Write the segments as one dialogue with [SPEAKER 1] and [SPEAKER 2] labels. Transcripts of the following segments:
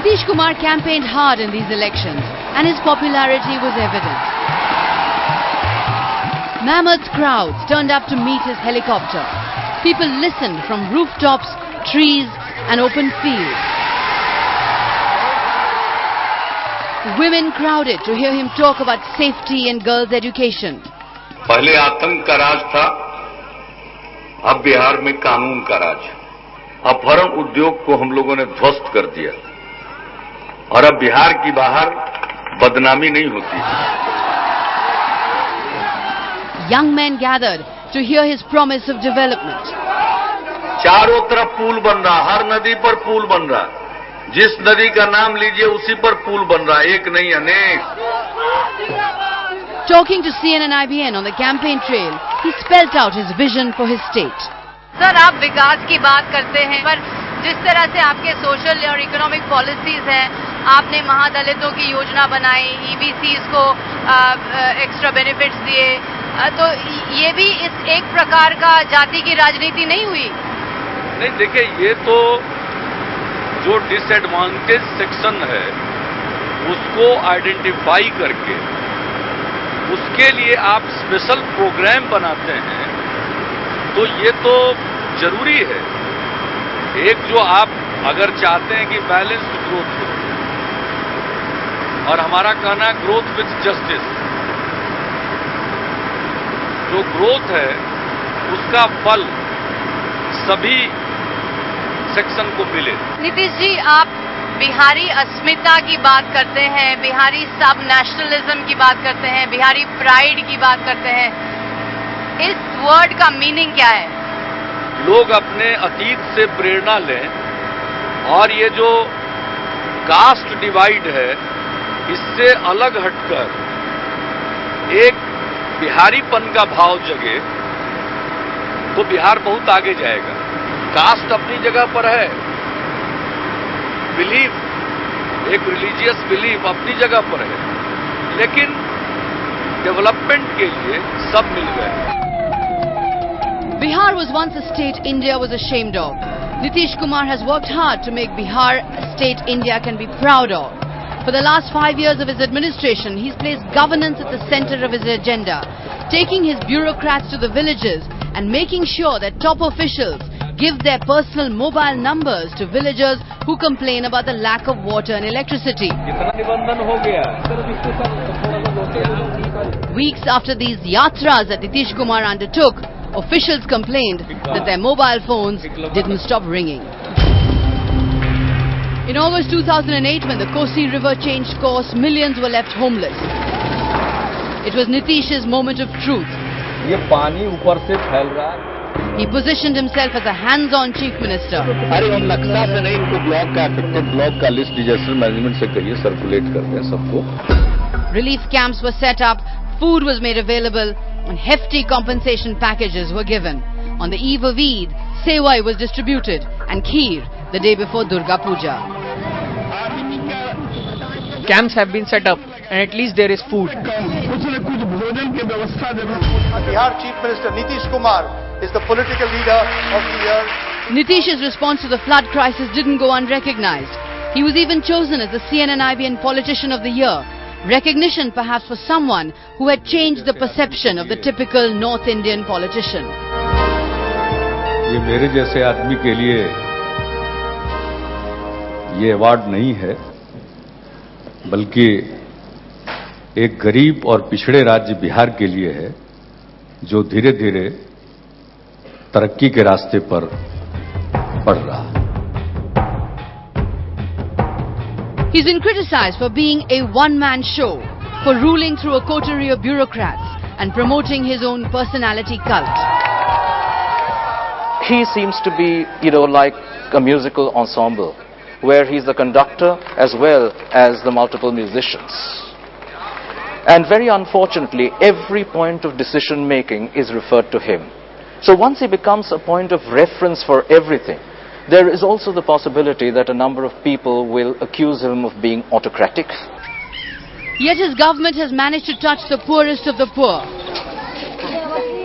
[SPEAKER 1] Nitish Kumar campaigned hard in these elections and his popularity was evident. Mammoth crowds turned up to meet his helicopter. People listened from rooftops, trees and open fields. Women crowded to hear him talk about safety and girls' education.
[SPEAKER 2] पहले आतंक का राज था, अब बिहार में कानून का राज। अपहरण उद्योग को हम लोगों ने ध्वस्त कर दिया और अब बिहार की बाहर बदनामी नहीं होती।
[SPEAKER 1] Young men gathered to hear his promise of development.
[SPEAKER 2] चारों तरफ पुल बन रहा, हर नदी पर पुल बन रहा। जिस नदी का नाम लीजिए उसी पर पुल बन रहा, एक नहीं अनेक।
[SPEAKER 1] Talking to CNN-IBN on the campaign trail, he spelled out his vision for his state.
[SPEAKER 3] Sir, आप विकास की बात करते हैं, पर जिस तरह से आपके सोशल और इकोनॉमिक पॉलिसीज हैं, आपने महादलितों की योजना बनाई, EBCs को एक्स्ट्रा बेनिफिट्स दिए, तो ये भी इस एक प्रकार का जाति की राजनीति नहीं हुई?
[SPEAKER 4] नहीं, देखिए, ये तो जो डिसएडवांटेज सेक्शन है उसको आइडेंटिफाई करके उसके लिए आप स्पेशल प्रोग्राम बनाते हैं, तो ये तो जरूरी है। एक जो आप अगर चाहते हैं कि बैलेंस्ड ग्रोथ हो, और हमारा कहना ग्रोथ विथ जस्टिस, जो ग्रोथ है उसका फल सभी सेक्शन को मिले।
[SPEAKER 3] नीतीश जी, आप बिहारी अस्मिता की बात करते हैं, बिहारी सब नेशनलिज्म की बात करते हैं, बिहारी प्राइड की बात करते हैं। इस वर्ड का मीनिंग क्या है?
[SPEAKER 4] लोग अपने अतीत से प्रेरणा लें और ये जो कास्ट डिवाइड है इससे अलग हटकर एक बिहारीपन का भाव जगे तो बिहार बहुत आगे जाएगा। कास्ट अपनी जगह पर है, बिलीफ, एक रिलीजियस बिलीफ अपनी जगह पर है, लेकिन डेवलपमेंट के लिए सब मिल गए।
[SPEAKER 1] Bihar was once a state India was ashamed of. Nitish Kumar has worked hard to make Bihar a state India can be proud of. For the last 5 years of his administration, he's placed governance at the center of his agenda, taking his bureaucrats to the villages and making sure that top officials give their personal mobile numbers to villagers who complain about the lack of water and electricity. Weeks after these yatras that Nitish Kumar undertook, officials complained that their mobile phones didn't stop ringing. In August 2008, when the Kosi River changed course, millions were left homeless. It was Nitish's moment of truth.
[SPEAKER 5] ये पानी ऊपर से फैल रहा है।
[SPEAKER 1] He positioned himself as a hands-on chief minister.
[SPEAKER 2] अरे हम नक्शा से नहीं, इनको ब्लॉक का अफेक्टेड ब्लॉक का लिस्ट डिजास्टर मैनेजमेंट से कहिए, सर्कुलेट करते हैं सबको।
[SPEAKER 1] Relief camps were set up, food was made available, and hefty compensation packages were given. On the eve of Eid, Sewai was distributed and Kheer the day before Durga Puja.
[SPEAKER 6] Camps have been set up and at least there is food.
[SPEAKER 7] Bihar Chief Minister Nitish Kumar is the political leader of the year.
[SPEAKER 1] Nitish's response to the flood crisis didn't go unrecognized. He was even chosen as the CNN-IBN Politician of the Year, recognition perhaps for someone who had changed the perception of the typical North Indian politician.
[SPEAKER 5] ये मेरे जैसे आदमी के लिए ये award नहीं है, बल्कि एक गरीब और पिछड़े राज्य बिहार के लिए है, जो धीरे धीरे तरक्की के रास्ते पर बढ़ रहा है।
[SPEAKER 1] He's been criticized for being a one-man show, for ruling through a coterie of bureaucrats and promoting his own personality cult.
[SPEAKER 8] He seems to be, like a musical ensemble, where he's the conductor as well as the multiple musicians. And very unfortunately, every point of decision making is referred to him. So once he becomes a point of reference for everything, there is also the possibility that a number of people will accuse him of being autocratic.
[SPEAKER 1] Yet his government has managed to touch the poorest of the poor.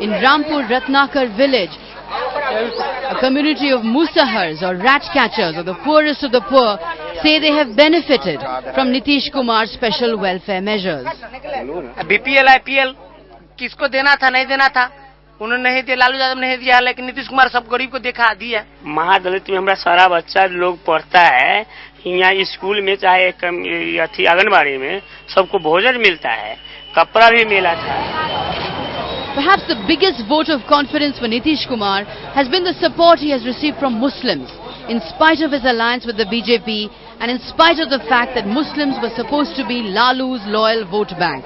[SPEAKER 1] In Rampur Ratnakar village, a community of Musahars or rat catchers or the poorest of the poor say they have benefited from Nitish Kumar's special welfare measures.
[SPEAKER 9] BPL IPL किसको देना था नहीं देना था, उन्होंने नहीं दिया, लालू यादव ने दिया, लेकिन नीतीश कुमार सब गरीब को दिखा दिया।
[SPEAKER 10] महादलित में हमारा सारा बच्चा लोग पढ़ता है, यहाँ स्कूल में चाहे आंगनबाड़ी में सबको भोजन मिलता है, कपड़ा भी मिला था।
[SPEAKER 1] Perhaps the biggest vote of confidence for Nitish Kumar has been the support he has received from Muslims, in spite of his alliance with the BJP and in spite of the fact that Muslims were supposed to be Lalu's loyal vote bank.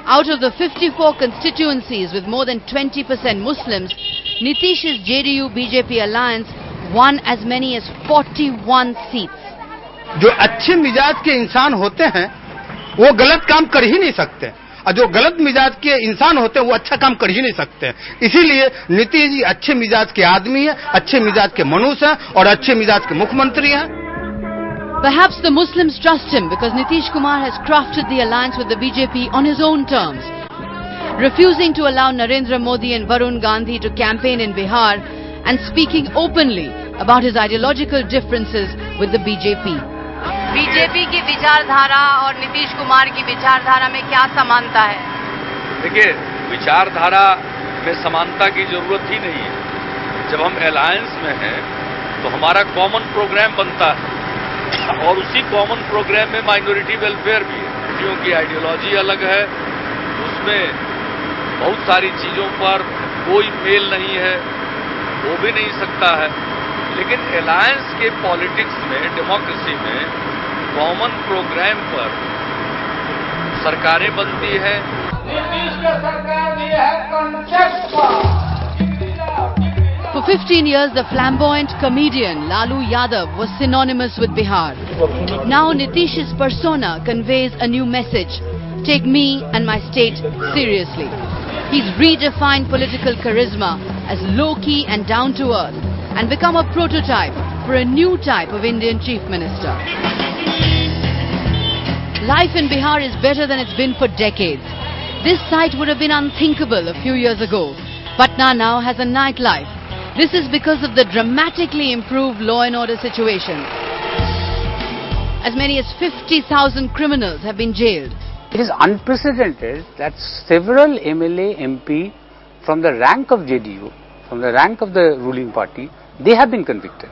[SPEAKER 1] Out of the 54 constituencies with more than 20% Muslims, Nitish's JDU-BJP alliance won as many as 41 seats.
[SPEAKER 11] जो अच्छे मिजाज के इंसान होते हैं वो गलत काम कर ही नहीं सकते, और जो गलत मिजाज के इंसान होते हैं वो अच्छा काम कर ही नहीं सकते। इसीलिए नीतीश जी अच्छे मिजाज के आदमी हैं, अच्छे मिजाज के मनुष्य हैं और अच्छे मिजाज के मुख्यमंत्री हैं।
[SPEAKER 1] Perhaps the Muslims trust him because Nitish Kumar has crafted the alliance with the BJP on his own terms, refusing to allow Narendra Modi and Varun Gandhi to campaign in Bihar and speaking openly about his ideological differences with the BJP.
[SPEAKER 3] BJP की विचारधारा और नीतीश कुमार की विचारधारा में क्या समानता है?
[SPEAKER 4] देखिए, विचारधारा में समानता की जरूरत ही नहीं है। जब हम अलायंस में हैं तो हमारा कॉमन प्रोग्राम बनता है और उसी कॉमन प्रोग्राम में माइनॉरिटी वेलफेयर भी है। पार्टियों की आइडियोलॉजी अलग है, उसमें बहुत सारी चीजों पर कोई मेल नहीं है, हो भी नहीं सकता है। लेकिन अलायंस के पॉलिटिक्स में, डेमोक्रेसी में कॉमन प्रोग्राम पर सरकारें बनती हैं।
[SPEAKER 1] For 15 years, the flamboyant comedian Lalu Yadav was synonymous with Bihar. Now Nitish's persona conveys a new message: take me and my state seriously. He's redefined political charisma as low-key and down-to-earth and become a prototype for a new type of Indian Chief Minister. Life in Bihar is better than it's been for decades. This sight would have been unthinkable a few years ago. Patna now has a nightlife. This is because of the dramatically improved law and order situation. As many as 50,000 criminals have been jailed.
[SPEAKER 12] It is unprecedented that several MLA, MP from the rank of JDU, from the rank of the ruling party, they have been convicted.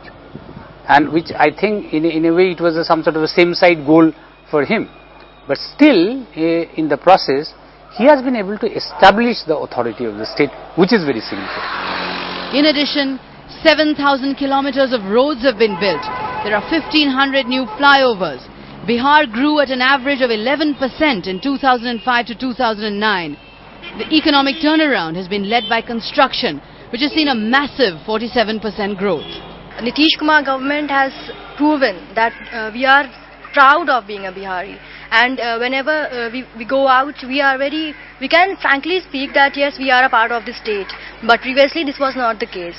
[SPEAKER 12] And which I think in a way it was some sort of a same-side goal for him. But still, in the process, he has been able to establish the authority of the state, which is very significant.
[SPEAKER 1] In addition, 7,000 kilometers of roads have been built. There are 1,500 new flyovers. Bihar grew at an average of 11% in 2005 to 2009. The economic turnaround has been led by construction, which has seen a massive 47% growth.
[SPEAKER 13] Nitish Kumar government has proven that we are proud of being a Bihari, and whenever we go out, we can frankly speak that yes, we are a part of the state, but previously this was not the case.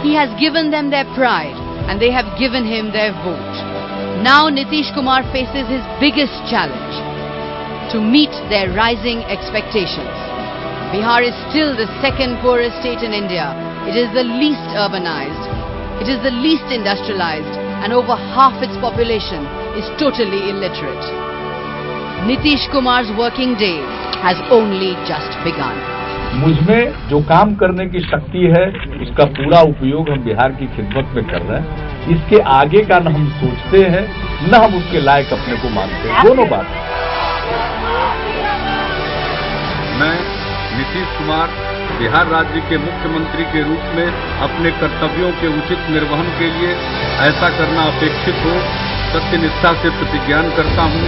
[SPEAKER 1] He has given them their pride and they have given him their vote. Now Nitish Kumar faces his biggest challenge: to meet their rising expectations. Bihar is still the second poorest state in India. It is the least urbanized. It is the least industrialized, and over half its population is totally illiterate. Nitish Kumar's working day has only just begun.
[SPEAKER 5] मुझमें जो काम करने की शक्ति है उसका पूरा उपयोग हम बिहार की खिदमत में कर रहे हैं। इसके आगे का न हम सोचते हैं न हम उसके लायक अपने को मानते हैं, दोनों बात। मैं नीतीश कुमार बिहार राज्य के मुख्यमंत्री के रूप में अपने कर्तव्यों के उचित निर्वहन के लिए ऐसा करना अपेक्षित हो, सत्यनिष्ठा से प्रतिज्ञान करता हूं।